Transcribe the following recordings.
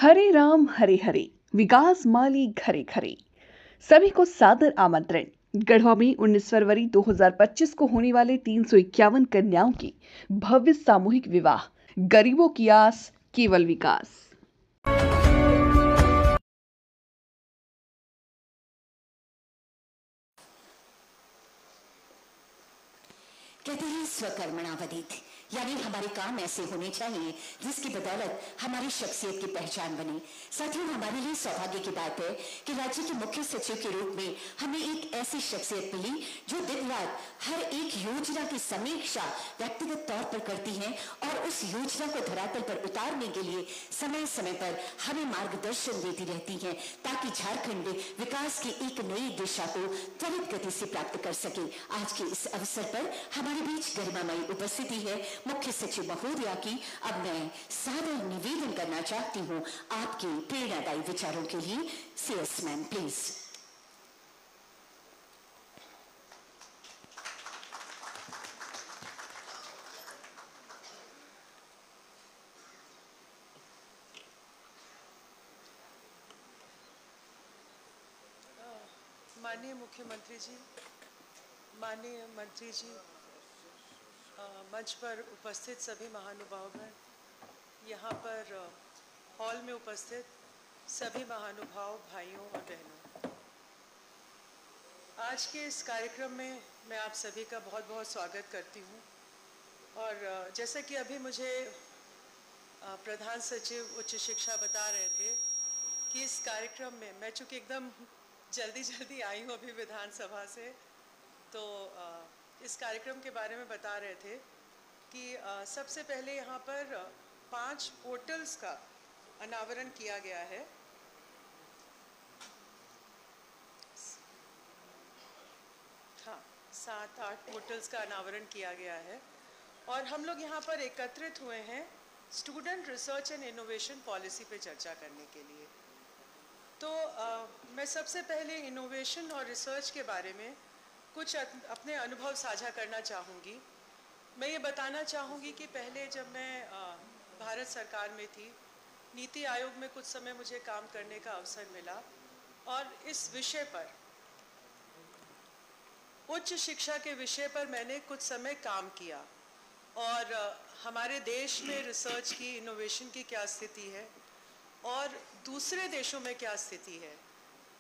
हरे राम हरे हरे, विकास माली घरे घरे। सभी को सादर आमंत्रण। गढ़वा में 19 फरवरी 2025 को होने वाले 351 कन्याओं की भव्य सामूहिक विवाह। गरीबों की आस, केवल विकास। कहते हैं स्वकर्मणावधित, यानी हमारे काम ऐसे होने चाहिए जिसकी बदौलत हमारी शख्सियत की पहचान बने। साथियों, हमारे लिए सौभाग्य की बात है कि राज्य के मुख्य सचिव के रूप में हमें एक ऐसी शख्सियत मिली जो दिन रात हर एक योजना की समीक्षा व्यक्तिगत तौर पर करती हैं और उस योजना को धरातल पर उतारने के लिए समय समय पर हमें मार्गदर्शन देती रहती हैं, ताकि झारखंड विकास की एक नई दिशा को त्वरित गति से प्राप्त कर सके। आज के इस अवसर पर हमारे बीच गरिमामयी उपस्थिति है मुख्य सचिव महोदया की। अब मैं सादर निवेदन करना चाहती हूँ आपके प्रेरणादायी विचारों के लिए। CS ma'am please. माननीय मुख्यमंत्री जी, माननीय मंत्री जी, मंच पर उपस्थित सभी महानुभावगण, यहाँ पर हॉल में उपस्थित सभी महानुभाव भाइयों और बहनों, आज के इस कार्यक्रम में मैं आप सभी का बहुत बहुत स्वागत करती हूँ। और जैसा कि अभी मुझे प्रधान सचिव उच्च शिक्षा बता रहे थे कि इस कार्यक्रम में मैं चूँकि एकदम जल्दी आई हूँ अभी विधानसभा से, तो इस कार्यक्रम के बारे में बता रहे थे कि सबसे पहले यहाँ पर 5 पोर्टल्स का अनावरण किया गया है। हाँ, 7-8 पोर्टल्स का अनावरण किया गया है और हम लोग यहाँ पर एकत्रित हुए हैं student research and innovation policy पे चर्चा करने के लिए। तो मैं सबसे पहले इनोवेशन और रिसर्च के बारे में कुछ अपने अनुभव साझा करना चाहूँगी। मैं ये बताना चाहूँगी कि पहले जब मैं भारत सरकार में थी, नीति आयोग में कुछ समय मुझे काम करने का अवसर मिला और इस विषय पर, उच्च शिक्षा के विषय पर मैंने कुछ समय काम किया और हमारे देश में रिसर्च की, इनोवेशन की क्या स्थिति है और दूसरे देशों में क्या स्थिति है,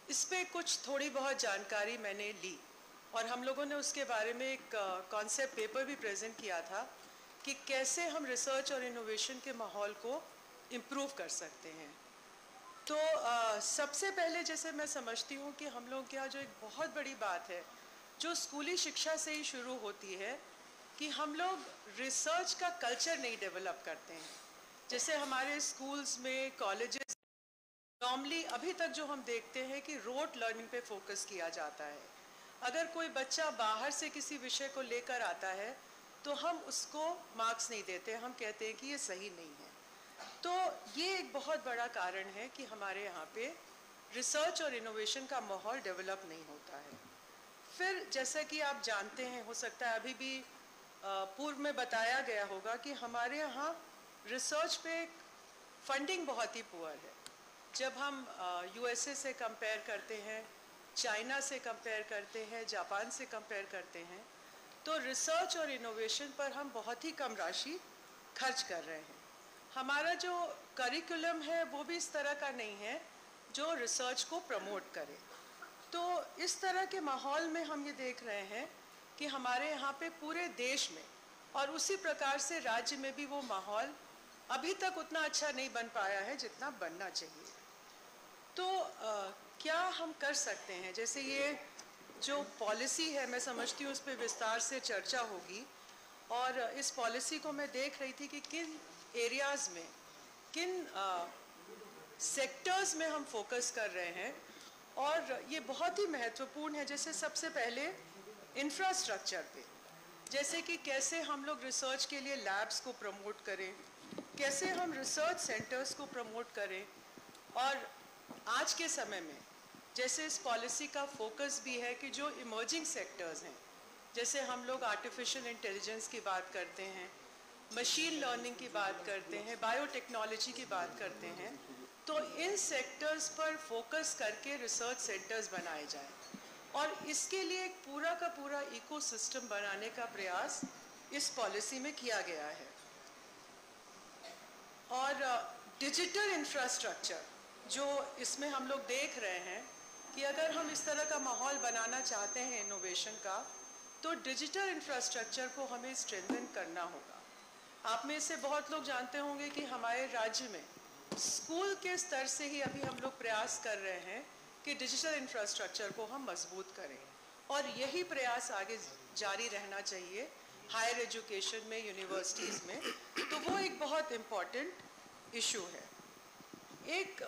इस पे कुछ थोड़ी बहुत जानकारी मैंने ली और हम लोगों ने उसके बारे में एक कॉन्सेप्ट पेपर भी प्रेजेंट किया था कि कैसे हम रिसर्च और इनोवेशन के माहौल को इम्प्रूव कर सकते हैं। तो सबसे पहले जैसे मैं समझती हूँ कि हम लोग के यहाँ जो एक बहुत बड़ी बात है जो स्कूली शिक्षा से ही शुरू होती है कि हम लोग रिसर्च का कल्चर नहीं डेवलप करते हैं। जैसे हमारे स्कूल्स में, कॉलेजेस, नॉर्मली अभी तक जो हम देखते हैं कि रोट लर्निंग पे फोकस किया जाता है। अगर कोई बच्चा बाहर से किसी विषय को लेकर आता है तो हम उसको मार्क्स नहीं देते, हम कहते हैं कि ये सही नहीं है। तो ये एक बहुत बड़ा कारण है कि हमारे यहाँ पे रिसर्च और इनोवेशन का माहौल डेवलप नहीं होता है। फिर जैसा कि आप जानते हैं, हो सकता है अभी भी पूर्व में बताया गया होगा कि हमारे यहाँ रिसर्च पे फंडिंग बहुत ही पुअर है। जब हम यूएसए से कंपेयर करते हैं, चाइना से कंपेयर करते हैं, जापान से कंपेयर करते हैं, तो रिसर्च और इनोवेशन पर हम बहुत ही कम राशि खर्च कर रहे हैं। हमारा जो करिकुलम है वो भी इस तरह का नहीं है जो रिसर्च को प्रमोट करे। तो इस तरह के माहौल में हम ये देख रहे हैं कि हमारे यहाँ पे पूरे देश में और उसी प्रकार से राज्य में भी वो माहौल अभी तक उतना अच्छा नहीं बन पाया है जितना बनना चाहिए। तो क्या हम कर सकते हैं? जैसे ये जो पॉलिसी है, मैं समझती हूँ उस पर विस्तार से चर्चा होगी और इस पॉलिसी को मैं देख रही थी कि किन एरियाज़ में, किन सेक्टर्स में हम फोकस कर रहे हैं और ये बहुत ही महत्वपूर्ण है। जैसे सबसे पहले इंफ्रास्ट्रक्चर पे, जैसे कि कैसे हम लोग रिसर्च के लिए लैब्स को प्रमोट करें, कैसे हम रिसर्च सेंटर्स को प्रमोट करें। और आज के समय में जैसे इस पॉलिसी का फोकस भी है कि जो इमर्जिंग सेक्टर्स हैं, जैसे हम लोग आर्टिफिशियल इंटेलिजेंस की बात करते हैं, मशीन लर्निंग की बात करते हैं, बायोटेक्नोलॉजी की बात करते हैं, तो इन सेक्टर्स पर फोकस करके रिसर्च सेंटर्स बनाए जाएं और इसके लिए एक पूरा का पूरा इकोसिस्टम बनाने का प्रयास इस पॉलिसी में किया गया है। और डिजिटल इंफ्रास्ट्रक्चर जो इसमें हम लोग देख रहे हैं कि अगर हम इस तरह का माहौल बनाना चाहते हैं इनोवेशन का, तो डिजिटल इंफ्रास्ट्रक्चर को हमें स्ट्रेंथन करना होगा। आप में से बहुत लोग जानते होंगे कि हमारे राज्य में स्कूल के स्तर से ही अभी हम लोग प्रयास कर रहे हैं कि डिजिटल इंफ्रास्ट्रक्चर को हम मजबूत करें और यही प्रयास आगे जारी रहना चाहिए हायर एजुकेशन में, यूनिवर्सिटीज़ में। तो वो एक बहुत इम्पॉर्टेंट इशू है। एक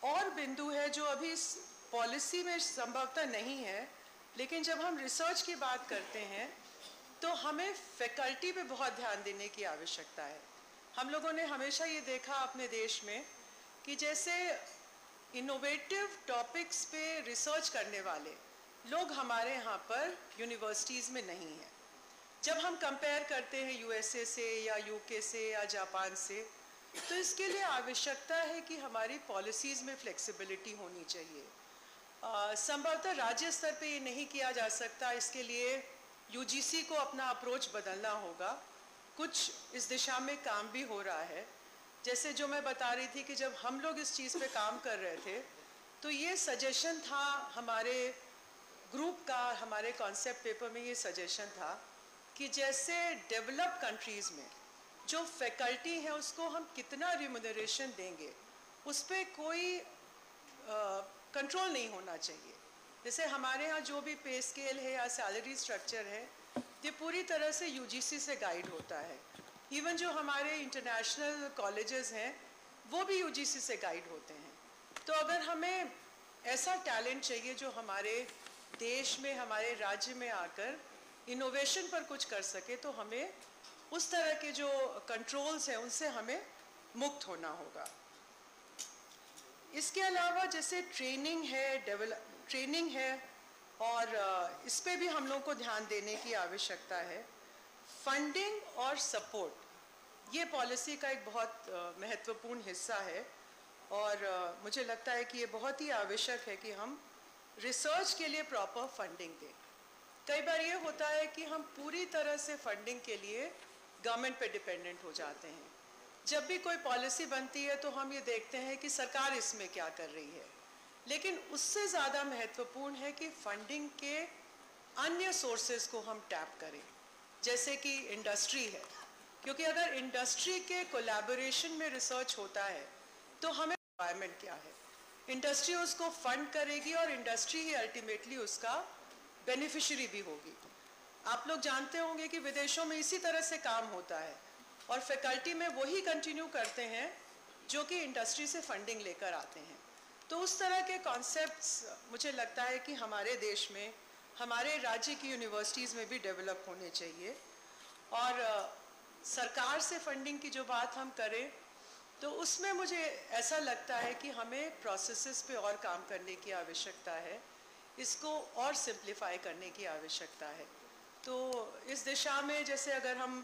और बिंदु है जो अभी इस पॉलिसी में संभवतः नहीं है, लेकिन जब हम रिसर्च की बात करते हैं तो हमें फैकल्टी पे बहुत ध्यान देने की आवश्यकता है। हम लोगों ने हमेशा ये देखा अपने देश में कि जैसे इनोवेटिव टॉपिक्स पे रिसर्च करने वाले लोग हमारे यहाँ पर यूनिवर्सिटीज़ में नहीं हैं। जब हम कंपेयर करते हैं यूएसए से या यूके से या जापान से, तो इसके लिए आवश्यकता है कि हमारी पॉलिसीज़ में फ्लेक्सिबिलिटी होनी चाहिए। संभवतः राज्य स्तर पे ये नहीं किया जा सकता, इसके लिए यूजीसी को अपना अप्रोच बदलना होगा। कुछ इस दिशा में काम भी हो रहा है। जैसे जो मैं बता रही थी कि जब हम लोग इस चीज़ पे काम कर रहे थे तो ये सजेशन था हमारे ग्रुप का, हमारे कॉन्सेप्ट पेपर में ये सजेशन था कि जैसे डेवलप कंट्रीज़ में जो फैकल्टी है उसको हम कितना रिम्यूनरेशन देंगे, उस पर कोई कंट्रोल नहीं होना चाहिए। जैसे हमारे यहाँ जो भी पे स्केल है या सैलरी स्ट्रक्चर है, ये पूरी तरह से यूजीसी से गाइड होता है। इवन जो हमारे इंटरनेशनल कॉलेजेस हैं वो भी यूजीसी से गाइड होते हैं। तो अगर हमें ऐसा टैलेंट चाहिए जो हमारे देश में, हमारे राज्य में आकर इनोवेशन पर कुछ कर सके, तो हमें उस तरह के जो कंट्रोल्स हैं उनसे हमें मुक्त होना होगा। इसके अलावा जैसे ट्रेनिंग है और इस पे भी हम लोग को ध्यान देने की आवश्यकता है। फंडिंग और सपोर्ट, ये पॉलिसी का एक बहुत महत्वपूर्ण हिस्सा है और मुझे लगता है कि ये बहुत ही आवश्यक है कि हम रिसर्च के लिए प्रॉपर फंडिंग दें। कई बार ये होता है कि हम पूरी तरह से फंडिंग के लिए गवर्नमेंट पे डिपेंडेंट हो जाते हैं। जब भी कोई पॉलिसी बनती है तो हम ये देखते हैं कि सरकार इसमें क्या कर रही है, लेकिन उससे ज़्यादा महत्वपूर्ण है कि फंडिंग के अन्य सोर्सेज को हम टैप करें, जैसे कि इंडस्ट्री है, क्योंकि अगर इंडस्ट्री के कोलैबोरेशन में रिसर्च होता है तो हमें रिक्वायरमेंट क्या है, इंडस्ट्री उसको फंड करेगी और इंडस्ट्री ही अल्टीमेटली उसका बेनिफिशियरी भी होगी। आप लोग जानते होंगे कि विदेशों में इसी तरह से काम होता है और फैकल्टी में वही कंटिन्यू करते हैं जो कि इंडस्ट्री से फंडिंग लेकर आते हैं। तो उस तरह के कॉन्सेप्ट्स मुझे लगता है कि हमारे देश में, हमारे राज्य की यूनिवर्सिटीज़ में भी डेवलप होने चाहिए। और सरकार से फंडिंग की जो बात हम करें तो उसमें मुझे ऐसा लगता है कि हमें प्रोसेसेस पे और काम करने की आवश्यकता है, इसको और सिंप्लीफाई करने की आवश्यकता है। तो इस दिशा में जैसे अगर हम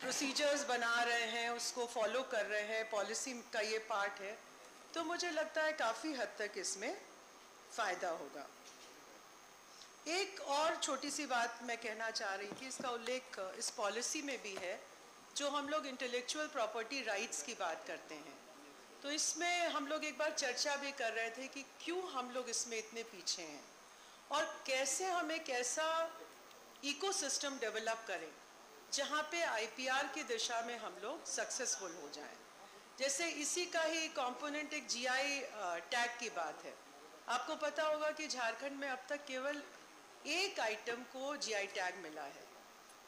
प्रोसीजर्स बना रहे हैं, उसको फॉलो कर रहे हैं, पॉलिसी का ये पार्ट है, तो मुझे लगता है काफ़ी हद तक इसमें फ़ायदा होगा। एक और छोटी सी बात मैं कहना चाह रही थी, इसका उल्लेख इस पॉलिसी में भी है, जो हम लोग इंटेलेक्चुअल प्रॉपर्टी राइट्स की बात करते हैं। तो इसमें हम लोग एक बार चर्चा भी कर रहे थे कि क्यों हम लोग इसमें इतने पीछे हैं और कैसे हम एक ऐसा इकोसिस्टम डेवलप करें जहाँ पे आईपीआर की दिशा में हम लोग सक्सेसफुल हो जाएं। जैसे इसी का ही कंपोनेंट एक जीआई टैग की बात है। आपको पता होगा कि झारखंड में अब तक केवल एक आइटम को जीआई टैग मिला है,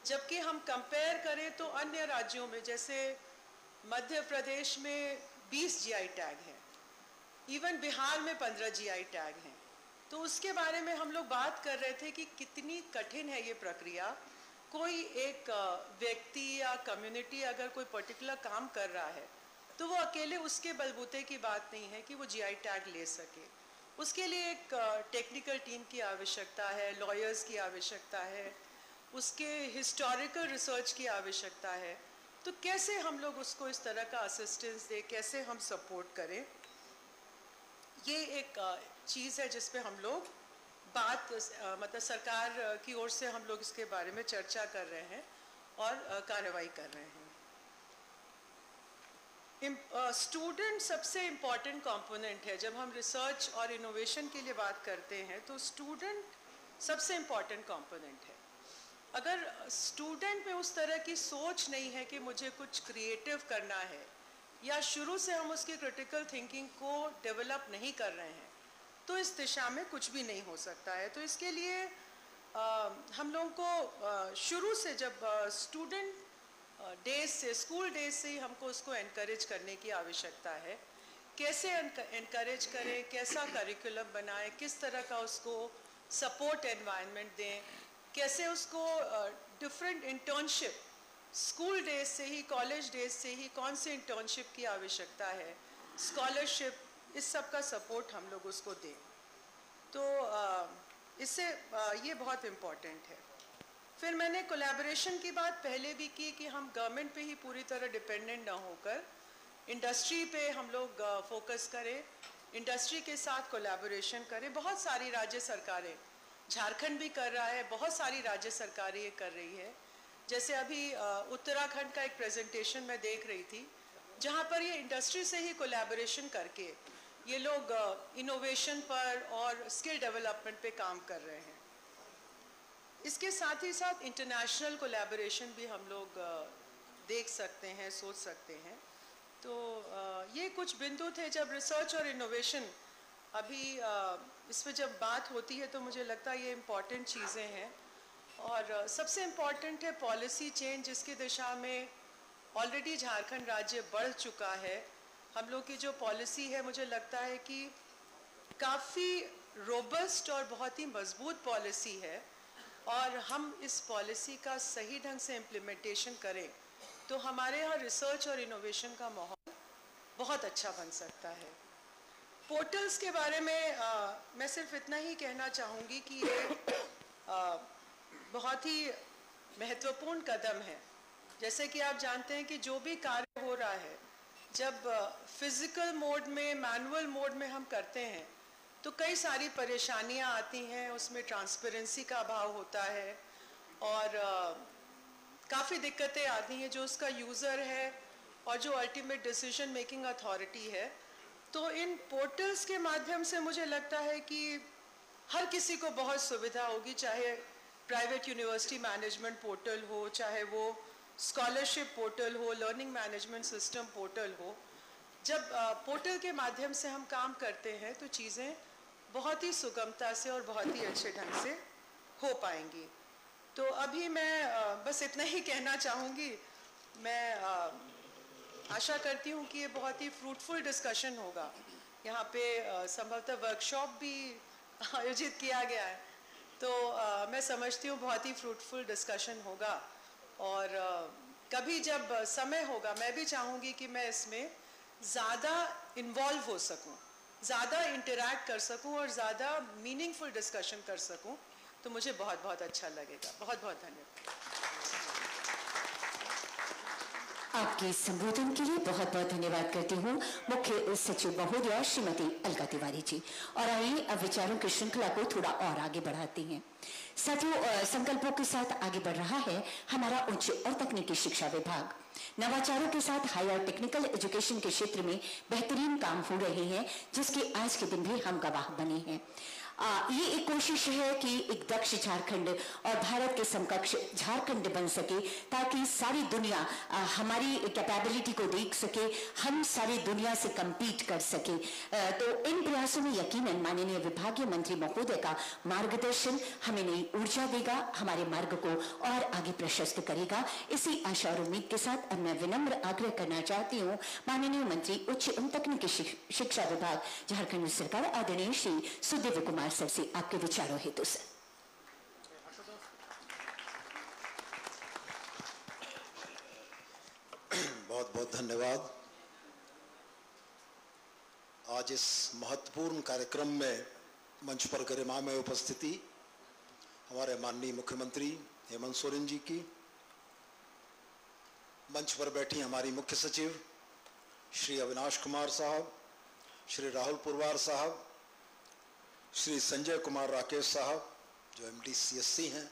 जबकि हम कंपेयर करें तो अन्य राज्यों में जैसे मध्य प्रदेश में 20 जीआई टैग हैं, इवन बिहार में 15 जीआई टैग हैं। तो उसके बारे में हम लोग बात कर रहे थे कि कितनी कठिन है ये प्रक्रिया। कोई एक व्यक्ति या कम्युनिटी अगर कोई पर्टिकुलर काम कर रहा है तो वो अकेले उसके बलबूते की बात नहीं है कि वो जीआई टैग ले सके। उसके लिए एक टेक्निकल टीम की आवश्यकता है, लॉयर्स की आवश्यकता है, उसके हिस्टोरिकल रिसर्च की आवश्यकता है। तो कैसे हम लोग उसको इस तरह का असिस्टेंस दें, कैसे हम सपोर्ट करें। ये एक चीज़ है जिस पे हम लोग बात मतलब सरकार की ओर से हम लोग इसके बारे में चर्चा कर रहे हैं और कार्रवाई कर रहे हैं। स्टूडेंट सबसे इम्पॉर्टेंट कंपोनेंट है। जब हम रिसर्च और इनोवेशन के लिए बात करते हैं तो स्टूडेंट सबसे इम्पॉर्टेंट कंपोनेंट है। अगर स्टूडेंट में उस तरह की सोच नहीं है कि मुझे कुछ क्रिएटिव करना है, या शुरू से हम उसकी क्रिटिकल थिंकिंग को डेवलप नहीं कर रहे हैं, तो इस दिशा में कुछ भी नहीं हो सकता है। तो इसके लिए हम लोगों को शुरू से जब स्टूडेंट डेज से, स्कूल डेज से ही हमको उसको एनकरेज करने की आवश्यकता है। कैसे एनकरेज करें, कैसा करिकुलम बनाएं, किस तरह का उसको सपोर्ट एनवायरनमेंट दें, कैसे उसको डिफरेंट इंटर्नशिप स्कूल डेज से ही, कॉलेज डेज से ही कौन सी इंटर्नशिप की आवश्यकता है, स्कॉलरशिप, इस सब का सपोर्ट हम लोग उसको दें। तो इससे ये बहुत इम्पॉर्टेंट है। फिर मैंने कोलैबोरेशन की बात पहले भी की कि हम गवर्नमेंट पे ही पूरी तरह डिपेंडेंट ना होकर इंडस्ट्री पे हम लोग फोकस करें, इंडस्ट्री के साथ कोलैबोरेशन करें। बहुत सारी राज्य सरकारें, झारखंड भी कर रहा है, बहुत सारी राज्य सरकारें ये कर रही है। जैसे अभी उत्तराखंड का एक प्रेजेंटेशन मैं देख रही थी जहाँ पर ये इंडस्ट्री से ही कोलैबोरेशन करके ये लोग इनोवेशन पर और स्किल डेवलपमेंट पे काम कर रहे हैं। इसके साथ ही साथ इंटरनेशनल कोलैबोरेशन भी हम लोग देख सकते हैं, सोच सकते हैं। तो ये कुछ बिंदु थे जब रिसर्च और इनोवेशन, अभी इस पर जब बात होती है तो मुझे लगता है ये इम्पॉर्टेंट चीज़ें हैं। और सबसे इम्पॉर्टेंट है पॉलिसी चेंज, जिसकी दिशा में ऑलरेडी झारखंड राज्य बढ़ चुका है। हम लोग की जो पॉलिसी है मुझे लगता है कि काफ़ी रोबस्ट और बहुत ही मजबूत पॉलिसी है, और हम इस पॉलिसी का सही ढंग से इम्प्लीमेंटेशन करें तो हमारे यहाँ रिसर्च और इनोवेशन का माहौल बहुत अच्छा बन सकता है। पोर्टल्स के बारे में मैं सिर्फ इतना ही कहना चाहूँगी कि ये बहुत ही महत्वपूर्ण कदम है। जैसे कि आप जानते हैं कि जो भी कार्य हो रहा है, जब फिज़िकल मोड में, मैनुअल मोड में हम करते हैं तो कई सारी परेशानियां आती हैं, उसमें ट्रांसपेरेंसी का अभाव होता है और काफ़ी दिक्कतें आती हैं जो उसका यूज़र है और जो अल्टीमेट डिसीजन मेकिंग अथॉरिटी है। तो इन पोर्टल्स के माध्यम से मुझे लगता है कि हर किसी को बहुत सुविधा होगी, चाहे प्राइवेट यूनिवर्सिटी मैनेजमेंट पोर्टल हो, चाहे वो स्कॉलरशिप पोर्टल हो, लर्निंग मैनेजमेंट सिस्टम पोर्टल हो। जब पोर्टल के माध्यम से हम काम करते हैं तो चीज़ें बहुत ही सुगमता से और बहुत ही अच्छे ढंग से हो पाएंगी। तो अभी मैं बस इतना ही कहना चाहूँगी। मैं आशा करती हूँ कि ये बहुत ही फ्रूटफुल डिस्कशन होगा। यहाँ पे संभवतः वर्कशॉप भी आयोजित किया गया है, तो मैं समझती हूँ बहुत ही फ्रूटफुल डिस्कशन होगा। और कभी जब समय होगा मैं भी चाहूँगी कि मैं इसमें ज़्यादा इन्वॉल्व हो सकूँ, ज़्यादा इंटरैक्ट कर सकूँ और ज़्यादा मीनिंगफुल डिस्कशन कर सकूँ, तो मुझे बहुत बहुत अच्छा लगेगा। बहुत बहुत धन्यवाद। आपके संबोधन के लिए बहुत बहुत धन्यवाद करती हूँ मुख्य सचिव महोदया श्रीमती अलका तिवारी जी। और आइए अब विचारों की श्रृंखला को थोड़ा और आगे बढ़ाते हैं। साथियों, संकल्पों के साथ आगे बढ़ रहा है हमारा उच्च और तकनीकी शिक्षा विभाग। नवाचारों के साथ हायर टेक्निकल एजुकेशन के क्षेत्र में बेहतरीन काम हो रहे हैं, जिसके आज के दिन भी हम गवाह बने हैं। ये एक कोशिश है कि एक दक्ष झारखंड और भारत के समकक्ष झारखंड बन सके, ताकि सारी दुनिया हमारी कैपेबिलिटी को देख सके, हम सारी दुनिया से compete कर सके। तो इन प्रयासों में यकीनन माननीय विभागीय मंत्री महोदय का मार्गदर्शन हमें नई ऊर्जा देगा, हमारे मार्ग को और आगे प्रशस्त करेगा। इसी आशा और उम्मीद के साथ अब मैं विनम्र आग्रह करना चाहती हूँ माननीय मंत्री उच्च एवं तकनीकी शिक्षा विभाग झारखंड सरकार आदरणीय श्री सुदेव कुमार सर से आपके विचारों हेतु सर। बहुत बहुत धन्यवाद। आज इस महत्वपूर्ण कार्यक्रम में मंच पर गरिमा में उपस्थिति हमारे माननीय मुख्यमंत्री हेमंत सोरेन जी की, मंच पर बैठी हमारी मुख्य सचिव श्री अविनाश कुमार साहब, श्री राहुल पुरवार साहब, श्री संजय कुमार राकेश साहब जो MD CSC हैं,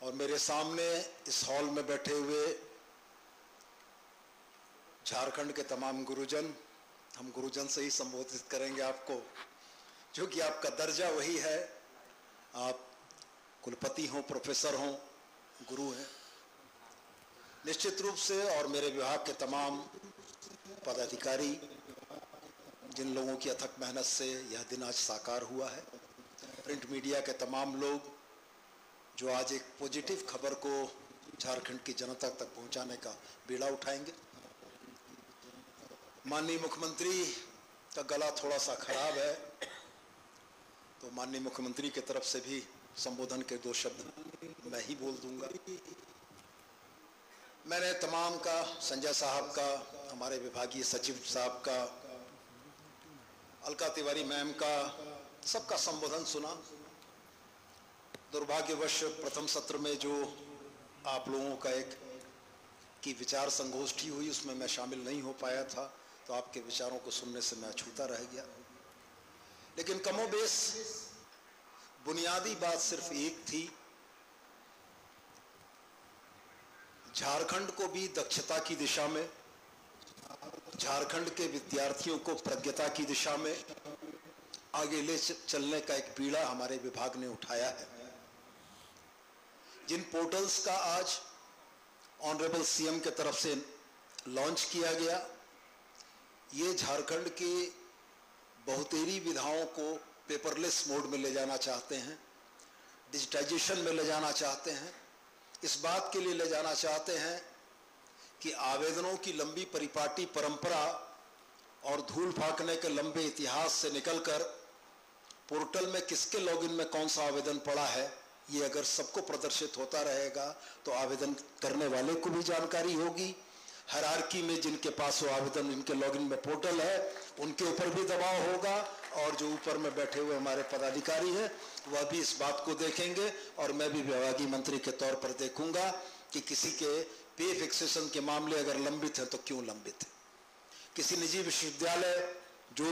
और मेरे सामने इस हॉल में बैठे हुए झारखंड के तमाम गुरुजन, हम गुरुजन से ही संबोधित करेंगे आपको, जो कि आपका दर्जा वही है, आप कुलपति हों, प्रोफेसर हों, गुरु हैं निश्चित रूप से। और मेरे विभाग के तमाम पदाधिकारी, जिन लोगों की अथक मेहनत से यह दिन आज साकार हुआ है, प्रिंट मीडिया के तमाम लोग जो आज एक पॉजिटिव खबर को झारखंड की जनता तक पहुंचाने का बीड़ा उठाएंगे। माननीय मुख्यमंत्री का गला थोड़ा सा खराब है, तो माननीय मुख्यमंत्री की तरफ से भी संबोधन के 2 शब्द मैं ही बोल दूंगा। मैंने तमाम का, संजय साहब का, हमारे विभागीय सचिव साहब का, अलका तिवारी मैम का, सबका संबोधन सुना। दुर्भाग्यवश प्रथम सत्र में जो आप लोगों का एक की विचार संगोष्ठी हुई, उसमें मैं शामिल नहीं हो पाया था, तो आपके विचारों को सुनने से मैं अछूता रह गया। लेकिन कमोबेश बुनियादी बात सिर्फ एक थी, झारखंड को भी दक्षता की दिशा में, झारखंड के विद्यार्थियों को प्रज्ञता की दिशा में आगे ले चलने का एक बीड़ा हमारे विभाग ने उठाया है। जिन पोर्टल्स का आज ऑनरेबल CM के तरफ से लॉन्च किया गया, ये झारखंड के बहुतेरी विधाओं को पेपरलेस मोड में ले जाना चाहते हैं, डिजिटाइजेशन में ले जाना चाहते हैं। इस बात के लिए ले जाना चाहते हैं कि आवेदनों की लंबी परिपाटी परंपरा और धूल फाकने के लंबे इतिहास से निकलकर पोर्टल में किसके लॉगिन में कौन सा आवेदन पड़ा है, ये अगर सबको प्रदर्शित होता रहेगा तो आवेदन करने वाले को भी जानकारी होगी, हायरार्की में जिनके पास वो आवेदन, जिनके लॉगिन में पोर्टल है, उनके ऊपर भी दबाव होगा, और जो ऊपर में बैठे हुए हमारे पदाधिकारी हैं वह भी इस बात को देखेंगे, और मैं भी विभागीय मंत्री के तौर पर देखूंगा कि किसी के पे फिक्सेशन के मामले अगर लंबित हैं तो क्यों लंबित है। किसी निजी विश्वविद्यालय जो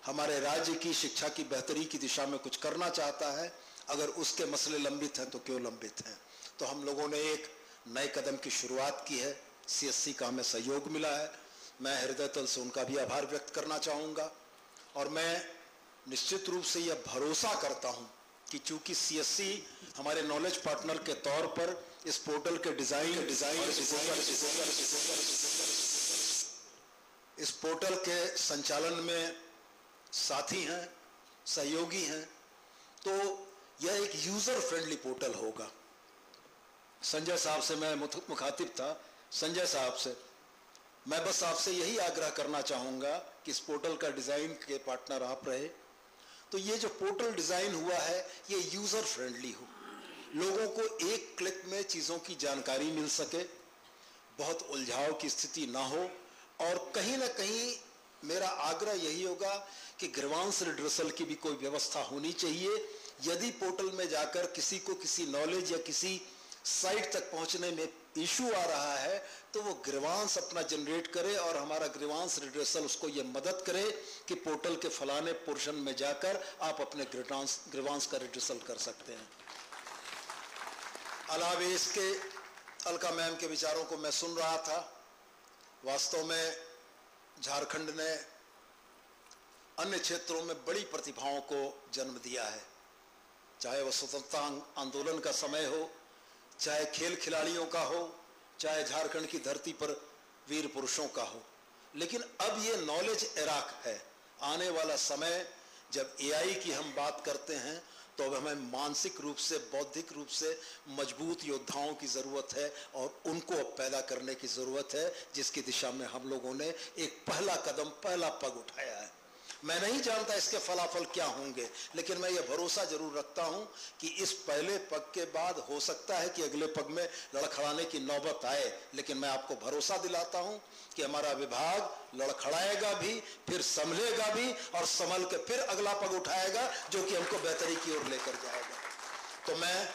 हमारे राज्य की शिक्षा की बेहतरी की दिशा में कुछ करना चाहता है, अगर उसके मसले लंबित हैं तो क्यों लंबित हैं। तो हम लोगों ने एक नए कदम की शुरुआत की है, CSC का हमें सहयोग मिला है, मैं हृदय तल से उनका भी आभार व्यक्त करना चाहूँगा। और मैं निश्चित रूप से यह भरोसा करता हूँ कि चूंकि CSC हमारे नॉलेज पार्टनर के तौर पर इस पोर्टल के इस पोर्टल के संचालन में साथी हैं, सहयोगी हैं, तो यह एक यूजर फ्रेंडली पोर्टल होगा। संजय साहब से मैं मुखातिब था, संजय साहब से मैं बस आपसे यही आग्रह करना चाहूँगा कि इस पोर्टल का डिज़ाइन के पार्टनर आप रहे, तो ये जो पोर्टल डिज़ाइन हुआ है ये यूज़र फ्रेंडली हो, लोगों को एक क्लिक में चीज़ों की जानकारी मिल सके, बहुत उलझाव की स्थिति ना हो। और कहीं ना कहीं मेरा आग्रह यही होगा कि ग्रीवांस रिड्रेसल की भी कोई व्यवस्था होनी चाहिए। यदि पोर्टल में जाकर किसी को किसी नॉलेज या किसी साइट तक पहुंचने में इशू आ रहा है तो वो ग्रीवांस अपना जनरेट करे और हमारा ग्रीवांस रिड्रेसल उसको ये मदद करे कि पोर्टल के फलाने पोर्शन में जाकर आप अपने ग्रीवांस का रिड्रेसल कर सकते हैं। अलावे इसके अलका मैम के विचारों को मैं सुन रहा था। वास्तव में झारखंड ने अन्य क्षेत्रों में बड़ी प्रतिभाओं को जन्म दिया है, चाहे वह स्वतंत्रता आंदोलन का समय हो, चाहे खेल खिलाड़ियों का हो, चाहे झारखंड की धरती पर वीर पुरुषों का हो। लेकिन अब ये नॉलेज एरा है। आने वाला समय जब AI की हम बात करते हैं तो अब हमें मानसिक रूप से, बौद्धिक रूप से मजबूत योद्धाओं की ज़रूरत है और उनको अब पैदा करने की ज़रूरत है, जिसकी दिशा में हम लोगों ने एक पहला कदम, पहला पग उठाया है। मैं नहीं जानता इसके फलाफल क्या होंगे, लेकिन मैं ये भरोसा जरूर रखता हूं कि इस पहले पग के बाद हो सकता है कि अगले पग में लड़खड़ाने की नौबत आए, लेकिन मैं आपको भरोसा दिलाता हूं कि हमारा विभाग लड़खड़ाएगा भी, फिर संभलेगा भी और संभल के फिर अगला पग उठाएगा जो कि हमको बेहतरी की ओर लेकर जाएगा। तो मैं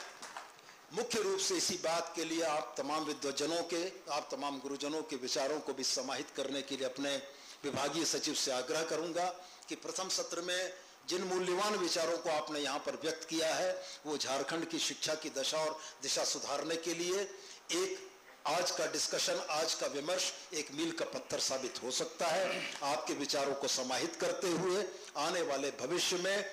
मुख्य रूप से इसी बात के लिए आप तमाम विद्वजनों के, आप तमाम गुरुजनों के विचारों को भी समाहित करने के लिए अपने विभागीय सचिव से आग्रह करूंगा कि प्रथम सत्र में जिन मूल्यवान विचारों को आपने यहाँ पर व्यक्त किया है वो झारखंड की शिक्षा की दशा और दिशा सुधारने के लिए एक आज का डिस्कशन, आज का विमर्श एक मील का पत्थर साबित हो सकता है। आपके विचारों को समाहित करते हुए आने वाले भविष्य में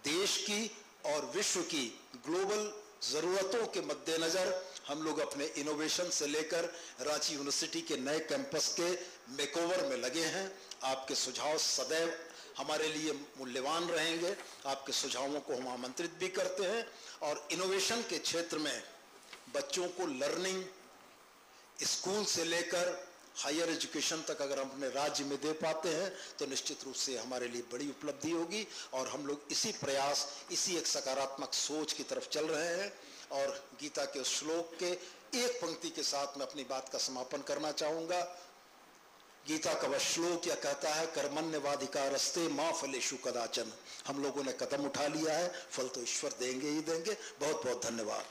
देश की और विश्व की ग्लोबल जरूरतों के मद्देनजर हम लोग अपने इनोवेशन से लेकर रांची यूनिवर्सिटी के नए कैंपस के मेकओवर में लगे हैं। आपके सुझाव सदैव हमारे लिए मूल्यवान रहेंगे। आपके सुझावों को हम आमंत्रित भी करते हैं और इनोवेशन के क्षेत्र में बच्चों को लर्निंग स्कूल से लेकर हायर एजुकेशन तक अगर हम अपने राज्य में दे पाते हैं तो निश्चित रूप से हमारे लिए बड़ी उपलब्धि होगी और हम लोग इसी प्रयास, इसी एक सकारात्मक सोच की तरफ चल रहे हैं। और गीता के उस श्लोक के एक पंक्ति के साथ मैं अपनी बात का समापन करना चाहूंगा। गीता का वह श्लोक यह कहता है, कर्मण्यवाधिकारस्ते मां फलेषु कदाचन। हम लोगों ने कदम उठा लिया है, फल तो ईश्वर देंगे ही देंगे। बहुत बहुत धन्यवाद।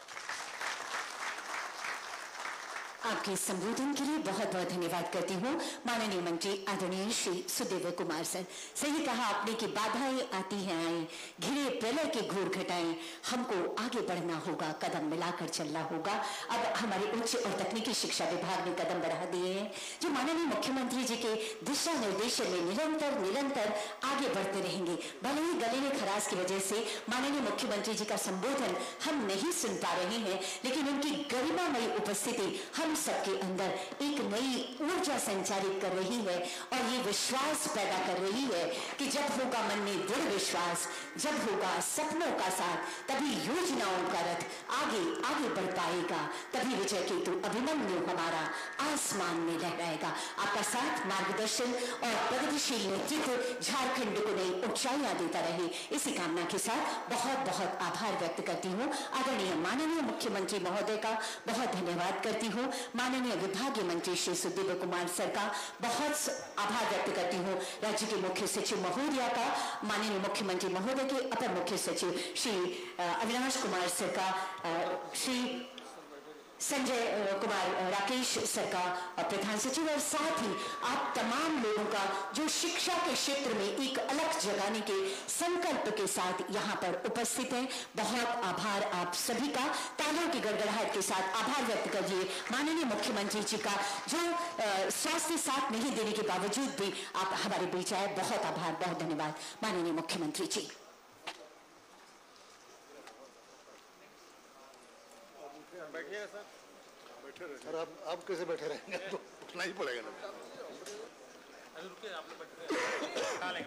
आपके संबोधन के लिए बहुत बहुत धन्यवाद करती हूँ माननीय मंत्री आदरणीय श्री सुदेव कुमार सर। सही कहा आपने कि बाधाएं आती हैं आए, घिरे प्रलय के घोर घटाएं, हमको आगे बढ़ना होगा, कदम मिलाकर चलना होगा। अब हमारे उच्च और तकनीकी शिक्षा विभाग ने कदम बढ़ा दिए हैं जो माननीय मुख्यमंत्री जी के दिशा निर्देशन में निरंतर निरंतर आगे बढ़ते रहेंगे। भले ही गले में खराश की वजह से माननीय मुख्यमंत्री जी का संबोधन हम नहीं सुन पा रहे हैं, लेकिन उनकी गरिमामयी उपस्थिति हम सबके अंदर एक नई ऊर्जा संचारित कर रही है और ये विश्वास पैदा कर रही है कि जब होगा मन में दृढ़ विश्वास, जब होगा सपनों का साथ, तभी योजनाओं का रथ आगे आगे बढ़ पाएगा, तभी विजय केतु अभिमन्यु हमारा आसमान में लहराएगा। आपका साथ, मार्गदर्शन और प्रगतिशील नेतृत्व झारखंड को नई ऊंचाइयां देता रहे, इसी कामना के साथ बहुत बहुत आभार व्यक्त करती हूँ। आदरणीय माननीय मुख्यमंत्री महोदय का बहुत धन्यवाद करती हूँ। माननीय विभागीय मंत्री श्री सुदेव कुमार सर का बहुत आभार व्यक्त करती हूँ। राज्य के मुख्य सचिव महोदया का, माननीय मुख्यमंत्री महोदय के अपर मुख्य सचिव श्री अविनाश कुमार सर का, श्री संजय कुमार राकेश सर का प्रधान सचिव, और साथ ही आप तमाम लोगों का जो शिक्षा के क्षेत्र में एक अलग जगाने के संकल्प के साथ यहाँ पर उपस्थित हैं। बहुत आभार आप सभी का। तालियों की गड़गड़ाहट के साथ आभार व्यक्त करिए माननीय मुख्यमंत्री जी का, जो स्वास्थ्य साथ नहीं देने के बावजूद भी आप हमारे बीच आए। बहुत आभार, बहुत धन्यवाद माननीय मुख्यमंत्री जी। बैठिए सर, बैठे रहे। और आप कैसे बैठे रहेंगे? तो उठना ही पड़ेगा ना। रुकिए, आप लोग बैठे रहे।